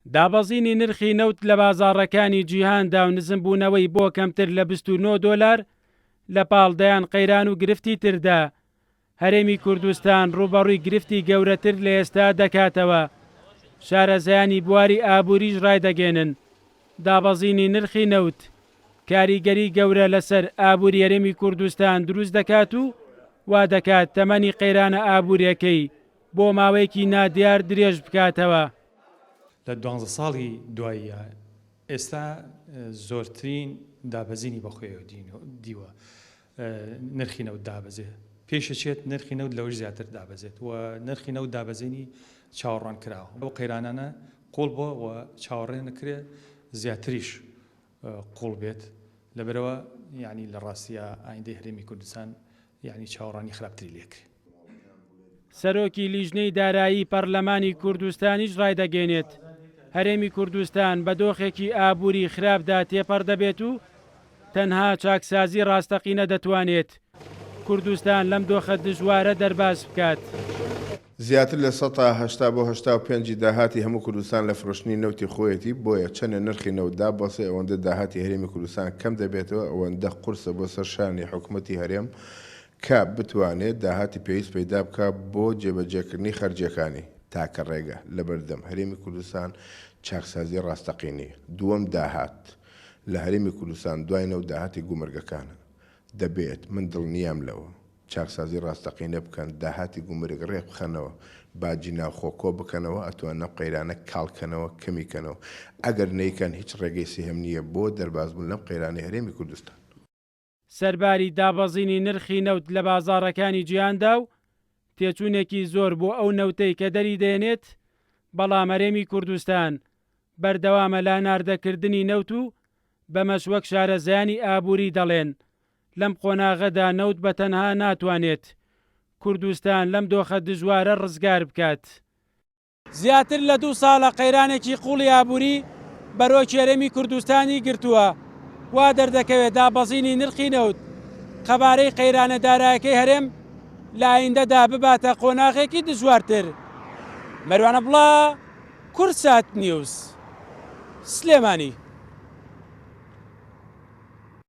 دابەزینی نرخی نەوت لە بازاڕەکانی جیهاندا و نزمبوونەوەی بۆ کەمتر لە 29 دۆلار لە پاڵدەیان قەیران و گرفتی تردا. هەرێمی کوردستان ڕوبەڕووی گرفتی گەورەتر لە ئێستا دەکاتەوە. شارەزایانی بواری ئابووریش ڕایدەگەێنن دابەزینی نرخی نەوت کاریگەری گەورە لەسەر ئابووری هەرێمی کوردستان دروست دەکات و وا دەکات تەمەنی قەیرانە ئابووریەکەی بۆ ماوەیەکی نادیار درێژ بکاتەوە. لە 12 ساڵی دواییە ئێستا زۆرترین دابەزینی بەخۆیەوە دیوە نرخی نەوت دابەزێت. پێشەچێت نرخی نەوت لەوەش زیاتر دابەزێت و نرخی نەوت دابەزینی چاوەڕوان کراوە. ئەو قەیرانانە قوڵ بووە و چاوەڕێ نەکرێت زیاتریش قوڵ بێت لەبەرەوە یعنی لە ڕاستیە ئایندەی هەرێمی کوردستان یعنی چاوەڕانی خراپتری لێکرێت. سەرۆکی لیژنەی دارایی پەرلەمانی کوردستانیش ڕایدەگەێنێت هەرێمی کوردستان بە دۆخێکی ئابووری خراپدا تێپەڕ دەبێت و تەنها چاکسازی ڕاستەقینە دەتوانێت کوردستان لەم دۆخە دژوارە دەرباز بکات. زیاتر لە 180 بۆ 85 داهاتی هەموو کوردستان لە فرۆشتنی نەوتی خۆیەتی بۆیە چەنە نرخی نەوتدا بەسێ ئەوەندە داهاتی هەرێمی کوردستان کەم دەبێتەوە ئەوەندە قورسە بۆ سەرشانی حکوومەتی هەرێم کە بتوانێت داهاتی پێویست پەیدا بکە بۆ جێبەجێکردنی خەرجیەکانی تاکە ڕێگە لە بەردەم هەرێمی کوردستان چاکسازی ڕاستەقینی. دووەم داهات لە هەرێمی کوردستان دوای نەوت داهاتی گومرگەکانە دەبێت من دڵنیام لەوە چاکسازی ڕاستەقینە بکەن داهاتی گومرگ ڕێک بخەنەوە باجی ناوخۆکۆ بکەنەوە ئەتوانە قەیرانە کاڵکەنەوە کەمیکەنەوە ئەگەر نەیکەن هیچ ڕێگەی سێهم نییە بۆ دەربازبوون لەم قەیرانی هەرێمی کوردستان. سەرباری دابەزینی نرخی نەوت لە بازاڕەکانی جیهاندا و تێچوونێکی زۆر بۆ ئەو نەوتەی کە دەری دێنێت بەڵام هەرێمی کوردستان بەردەوامە لا ناردەکردنی نەوت و بەمەش وەک شارەزایانی ئابووری دەڵێن لەم قۆناغەدا نەوت بەتەنها ناتوانێت کوردستان لەم دۆخە دژوارە ڕزگار بکات. زیاتر لە 2 ساڵە قەیرانێکی قوڵی ئابووری بەرۆکی هەرێمی کوردستانی گرتووە وا دەردەکەوێت دابەزینی نرخی نەوت قەبارەی قەیرانە دارایەکەی هەرێم لە ئایندەدا بباتە قۆناغێکی دژوارتر. مەروانە بڵا، کورسات نیوز، سلێمانی.